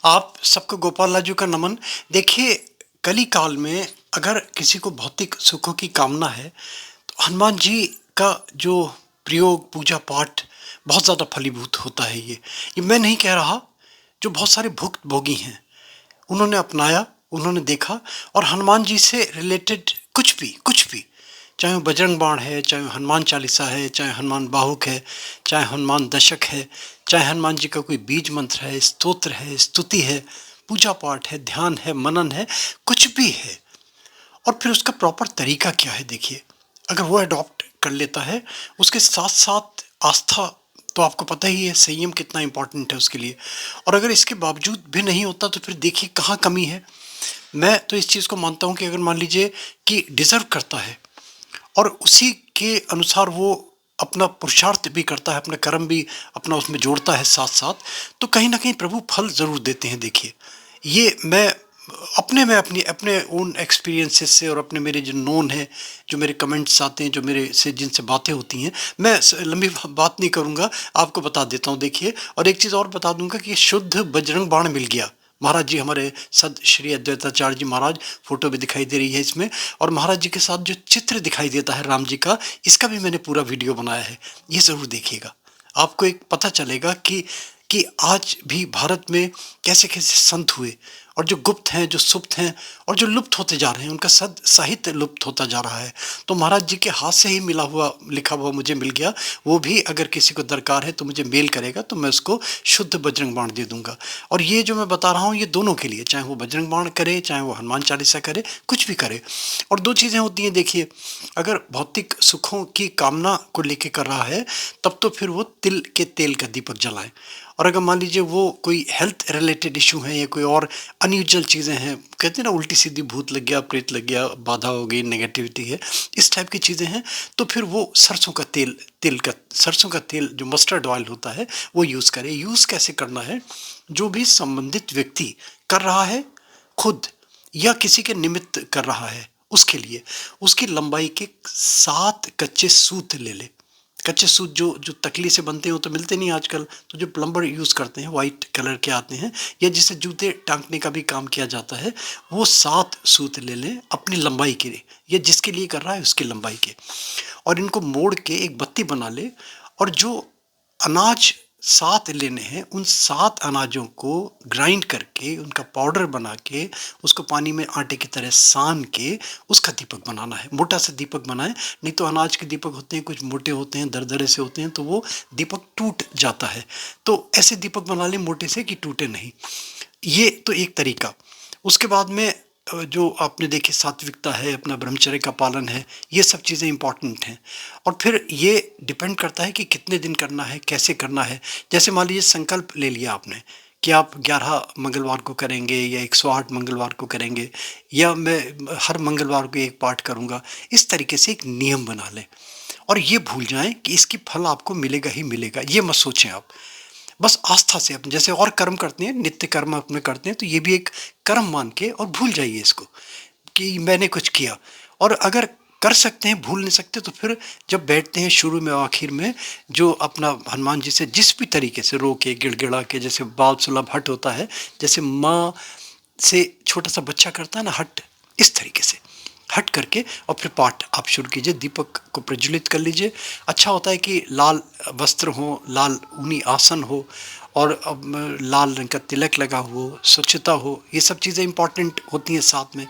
आप सबको गोपाल लाजू का नमन। देखिए, कली काल में अगर किसी को भौतिक सुखों की कामना है, तो हनुमान जी का जो प्रयोग, पूजा पाठ बहुत ज़्यादा फलीभूत होता है। ये मैं नहीं कह रहा, जो बहुत सारे भुक्तभोगी हैं, उन्होंने अपनाया, उन्होंने देखा और हनुमान जी से रिलेटेड कुछ भी, चाहे वो बजरंग बाण है, चाहे वो हनुमान चालीसा है, चाहे हनुमान बाहुक है, चाहे हनुमान दशक है, चाहे हनुमान जी का कोई बीज मंत्र है, स्तोत्र है, स्तुति है, पूजा पाठ है, ध्यान है, मनन है, कुछ भी है। और फिर उसका प्रॉपर तरीका क्या है देखिए, अगर वो अडॉप्ट कर लेता है, उसके साथ साथ आस्था, तो आपको पता ही है संयम कितना इंपॉर्टेंट है उसके लिए। और अगर इसके बावजूद भी नहीं होता तो फिर देखिए कहाँ कमी है। मैं तो इस चीज़ को मानता हूँ कि अगर मान लीजिए कि डिज़र्व करता है और उसी के अनुसार वो अपना पुरुषार्थ भी करता है, अपना कर्म भी अपना उसमें जोड़ता है साथ साथ, तो कहीं ना कहीं प्रभु फल ज़रूर देते हैं। देखिए, ये मैं अपने अपने ओन एक्सपीरियंसेस से और अपने मेरे जो नोन है, जो मेरे कमेंट्स आते हैं, जो मेरे से जिनसे बातें होती हैं, मैं लंबी बात नहीं करूँगा, आपको बता देता हूँ। देखिए, और एक चीज़ और बता दूंगा कि शुद्ध बजरंग बाण मिल गया। महाराज जी हमारे सद श्री अद्वैताचार्य जी महाराज, फोटो भी दिखाई दे रही है इसमें, और महाराज जी के साथ जो चित्र दिखाई देता है राम जी का, इसका भी मैंने पूरा वीडियो बनाया है, ये ज़रूर देखिएगा। आपको एक पता चलेगा कि आज भी भारत में कैसे कैसे संत हुए, और जो गुप्त हैं, जो सुप्त हैं, और जो लुप्त होते जा रहे हैं, उनका सद साहित्य लुप्त होता जा रहा है। तो महाराज जी के हाथ से ही मिला हुआ, लिखा हुआ मुझे मिल गया। वो भी अगर किसी को दरकार है तो मुझे मेल करेगा, तो मैं उसको शुद्ध बजरंग बाण दे दूंगा। और ये जो मैं बता रहा हूँ, ये दोनों के लिए, चाहे वो बजरंग बाण करे, चाहे वो हनुमान चालीसा करे, कुछ भी करे। और दो चीज़ें होती हैं देखिए, अगर भौतिक सुखों की कामना को लेके कर रहा है, तब तो फिर वो तिल के तेल का दीपक जलाए। और अगर मान लीजिए वो कोई हेल्थ रिलेटेड इशू है या कोई और अनयूजुअल चीज़ें हैं, कहते हैं ना उल्टी सीधी भूत लग गया, प्रेत लग गया, बाधा हो गई, नेगेटिविटी है, इस टाइप की चीज़ें हैं, तो फिर वो सरसों का तेल, सरसों का तेल जो मस्टर्ड ऑयल होता है, वो यूज़ करे। यूज़ कैसे करना है, जो भी संबंधित व्यक्ति कर रहा है खुद या किसी के निमित्त कर रहा है, उसके लिए उसकी लंबाई के 7 कच्चे सूत ले ले। कच्चे सूत जो जो तकली से बनते हैं, वो तो मिलते नहीं आजकल, तो जो प्लम्बर यूज़ करते हैं वाइट कलर के आते हैं, या जिससे जूते टांगने का भी काम किया जाता है, वो 7 सूत ले लें अपनी लंबाई के लिए, या जिसके लिए कर रहा है उसकी लंबाई के, और इनको मोड़ के एक बत्ती बना ले। और जो अनाज 7 लेने हैं, उन 7 अनाजों को ग्राइंड करके, उनका पाउडर बना के, उसको पानी में आटे की तरह सान के उसका दीपक बनाना है। मोटा सा दीपक बनाए, नहीं तो अनाज के दीपक होते हैं, कुछ मोटे होते हैं, दरदरे से होते हैं, तो वो दीपक टूट जाता है। तो ऐसे दीपक बना ले मोटे से कि टूटे नहीं। ये तो एक तरीका। उसके बाद में जो आपने देखे सात्विकता है, अपना ब्रह्मचर्य का पालन है, ये सब चीज़ें इंपॉर्टेंट हैं। और फिर ये डिपेंड करता है कि कितने दिन करना है, कैसे करना है। जैसे मान लीजिए संकल्प ले लिया आपने कि आप 11 मंगलवार को करेंगे, या 108 मंगलवार को करेंगे, या मैं हर मंगलवार को एक पाठ करूँगा। इस तरीके से एक नियम बना लें, और ये भूल जाएं कि इसकी फल आपको मिलेगा ही मिलेगा, ये मत सोचें आप। बस आस्था से अपने जैसे और कर्म करते हैं, नित्य कर्म अपने करते हैं, तो ये भी एक कर्म मान के और भूल जाइए इसको कि मैंने कुछ किया। और अगर कर सकते हैं, भूल नहीं सकते, तो फिर जब बैठते हैं शुरू में और आखिर में, जो अपना हनुमान जी से जिस भी तरीके से रो के, गिड़गिड़ा के, जैसे बाल सुलभ हट होता है, जैसे माँ से छोटा सा बच्चा करता है ना हट, इस तरीके से हट करके और फिर पाठ आप शुरू कीजिए, दीपक को प्रज्वलित कर लीजिए। अच्छा होता है कि लाल वस्त्र हो, लाल ऊनी आसन हो, और लाल रंग का तिलक लगा हो, स्वच्छता हो, ये सब चीज़ें इंपॉर्टेंट होती हैं साथ में।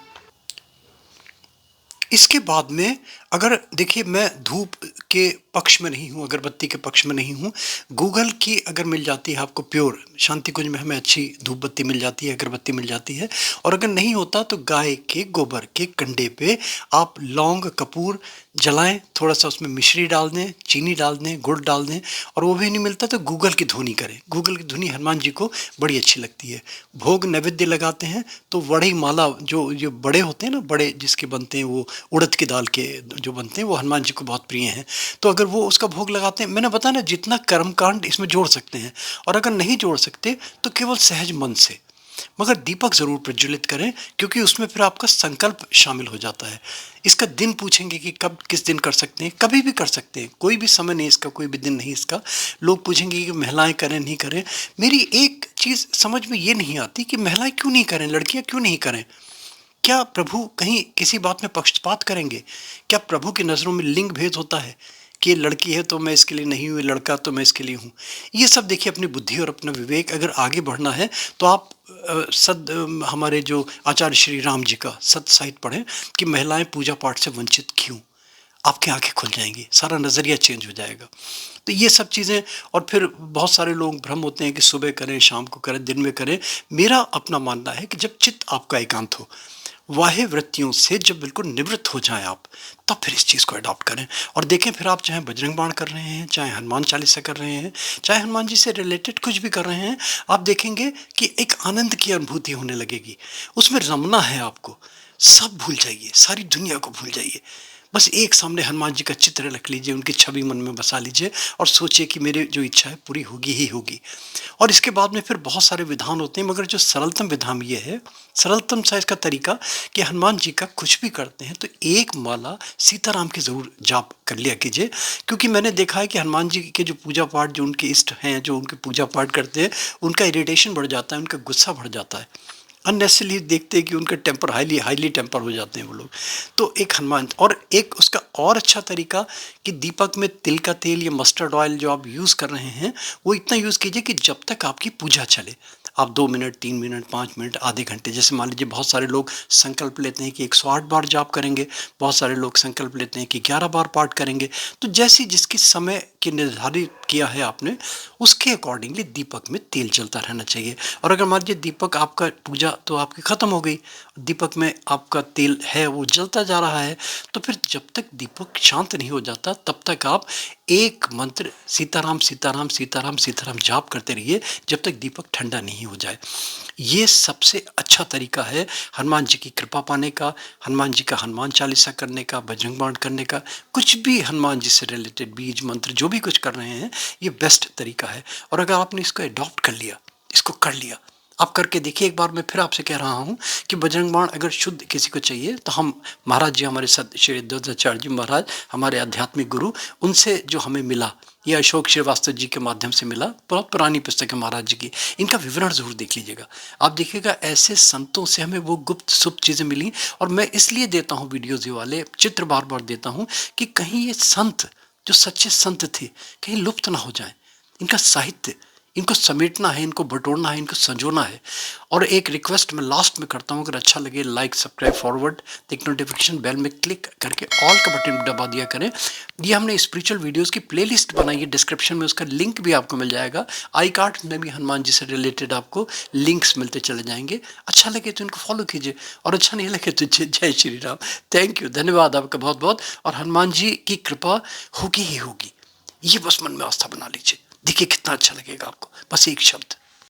इसके बाद में अगर देखिए, मैं धूप के पक्ष में नहीं हूँ, अगरबत्ती के पक्ष में नहीं हूँ। गूगल की अगर मिल जाती है आपको प्योर, शांति कुंज में हमें अच्छी धूप बत्ती मिल जाती है, अगरबत्ती मिल जाती है। और अगर नहीं होता तो गाय के गोबर के कंडे पे आप लौंग कपूर जलाएं, थोड़ा सा उसमें मिश्री डाल दें, चीनी डाल दें, गुड़ डाल दें। और वो भी नहीं मिलता तो गूगल की धुनी करें। गूगल की धुनी हनुमान जी को बड़ी अच्छी लगती है। भोग नैवेद्य लगाते हैं तो वड़ी माला, जो जो बड़े होते हैं ना, बड़े जिसके बनते हैं, वो उड़द की दाल के जो बनते हैं, वो हनुमान जी को बहुत प्रिय हैं। तो अगर वो उसका भोग लगाते हैं, मैंने बताया ना, जितना कर्मकांड इसमें जोड़ सकते हैं। और अगर नहीं जोड़ सकते तो केवल सहज मन से, मगर दीपक ज़रूर प्रज्वलित करें, क्योंकि उसमें फिर आपका संकल्प शामिल हो जाता है। इसका दिन पूछेंगे कि कब किस दिन कर सकते हैं, कभी भी कर सकते हैं, कोई भी समय नहीं इसका, कोई भी दिन नहीं इसका। लोग पूछेंगे कि महिलाएं करें नहीं करें। मेरी एक चीज़ समझ में ये नहीं आती कि महिलाएं क्यों नहीं करें, लड़कियां क्यों नहीं करें। क्या प्रभु कहीं किसी बात में पक्षपात करेंगे? क्या प्रभु की नज़रों में लिंग भेद होता है कि ये लड़की है तो मैं इसके लिए नहीं हूँ, ये लड़का तो मैं इसके लिए हूँ? ये सब देखिए, अपनी बुद्धि और अपना विवेक अगर आगे बढ़ना है तो आप हमारे जो आचार्य श्री राम जी का सत साहित्य पढ़ें कि महिलाएं पूजा पाठ से वंचित क्यों। आपकी आंखें खुल जाएंगी, सारा नज़रिया चेंज हो जाएगा। तो ये सब चीज़ें, और फिर बहुत सारे लोग भ्रम होते हैं कि सुबह करें, शाम को करें, दिन में करें। मेरा अपना मानना है कि जब चित्त आपका एकांत हो, वाह्य वृत्तियों से जब बिल्कुल निवृत्त हो जाएं आप, तब फिर इस चीज़ को अडॉप्ट करें और देखें। फिर आप चाहे बजरंग बाण कर रहे हैं, चाहे हनुमान चालीसा कर रहे हैं, चाहे हनुमान जी से रिलेटेड कुछ भी कर रहे हैं, आप देखेंगे कि एक आनंद की अनुभूति होने लगेगी। उसमें रमना है आपको, सब भूल जाइए, सारी दुनिया को भूल जाइए। बस एक सामने हनुमान जी का चित्र रख लीजिए, उनकी छवि मन में बसा लीजिए और सोचिए कि मेरी जो इच्छा है पूरी होगी ही होगी। और इसके बाद में फिर बहुत सारे विधान होते हैं, मगर जो सरलतम विधान ये है, सरलतम सा इसका तरीका, कि हनुमान जी का कुछ भी करते हैं तो एक माला सीताराम की ज़रूर जाप कर लिया कीजिए। क्योंकि मैंने देखा है कि हनुमान जी के जो पूजा पाठ, जो उनके इष्ट हैं, जो उनके पूजा पाठ करते हैं, उनका इरिटेशन बढ़ जाता है, उनका गुस्सा बढ़ जाता है। अननेसेसरली देखते हैं कि उनका टेम्पर हाईली हाईली टेम्पर हो जाते हैं वो लोग। तो एक हनुमान, और एक उसका और अच्छा तरीका कि दीपक में तिल का तेल या मस्टर्ड ऑयल जो आप यूज़ कर रहे हैं, वो इतना यूज़ कीजिए कि जब तक आपकी पूजा चले। आप 2 मिनट, 3 मिनट, 5 मिनट, आधे घंटे, जैसे मान लीजिए बहुत सारे लोग संकल्प लेते हैं कि 108 बार जाप करेंगे, बहुत सारे लोग संकल्प लेते हैं कि 11 बार पाठ करेंगे। तो जैसी जिसकी समय की निर्धारित किया है आपने, उसके अकॉर्डिंगली दीपक में तेल जलता रहना चाहिए। और अगर मान लीजिए दीपक आपका पूजा तो आपकी ख़त्म हो गई, दीपक में आपका तेल है वो जलता जा रहा है, तो फिर जब तक दीपक शांत नहीं हो जाता तब तक आप एक मंत्र सीताराम सीताराम सीताराम सीताराम जाप करते रहिए, जब तक दीपक ठंडा नहीं हो जाए। ये सबसे अच्छा तरीका है हनुमान जी की कृपा पाने का, हनुमान जी का हनुमान चालीसा करने का, बजरंग बाण करने का, कुछ भी हनुमान जी से रिलेटेड बीज मंत्र जो भी कुछ कर रहे हैं, ये बेस्ट तरीका है। और अगर आपने इसको अडॉप्ट कर लिया, इसको कर लिया, आप करके देखिए। एक बार मैं फिर आपसे कह रहा हूँ कि बजरंग बाण अगर शुद्ध किसी को चाहिए तो हम महाराज जी, हमारे सत श्री दत्ताचार्य जी महाराज, हमारे आध्यात्मिक गुरु, उनसे जो हमें मिला, ये अशोक श्रीवास्तव जी के माध्यम से मिला, बहुत पुरानी पुस्तक है महाराज जी की, इनका विवरण ज़रूर देख लीजिएगा। आप देखिएगा ऐसे संतों से हमें वो गुप्त सुप्त चीज़ें मिली। और मैं इसलिए देता हूँ वीडियोज़ ये वाले चित्र बार बार देता हूँ कि कहीं ये संत, जो सच्चे संत थे, कहीं लुप्त ना हो जाए। इनका साहित्य, इनको समेटना है, इनको बटोरना है, इनको संजोना है। और एक रिक्वेस्ट मैं लास्ट में करता हूँ, अगर अच्छा लगे लाइक, सब्सक्राइब, फॉरवर्ड, एक नोटिफिकेशन बेल में क्लिक करके ऑल का बटन दबा दिया करें। ये हमने स्पिरिचुअल वीडियोस की प्लेलिस्ट बनाई है, डिस्क्रिप्शन में उसका लिंक भी आपको मिल जाएगा। आई कार्ड में भी हनुमान जी से रिलेटेड आपको लिंक्स मिलते चले जाएंगे। अच्छा लगे तो इनको फॉलो कीजिए, और अच्छा नहीं लगे तो जय श्री राम। थैंक यू, धन्यवाद आपका बहुत बहुत। और हनुमान जी की कृपा होगी ही होगी, ये बस मन में आस्था बना लीजिए। देखिए कितना अच्छा लगेगा आपको, बस एक शब्द।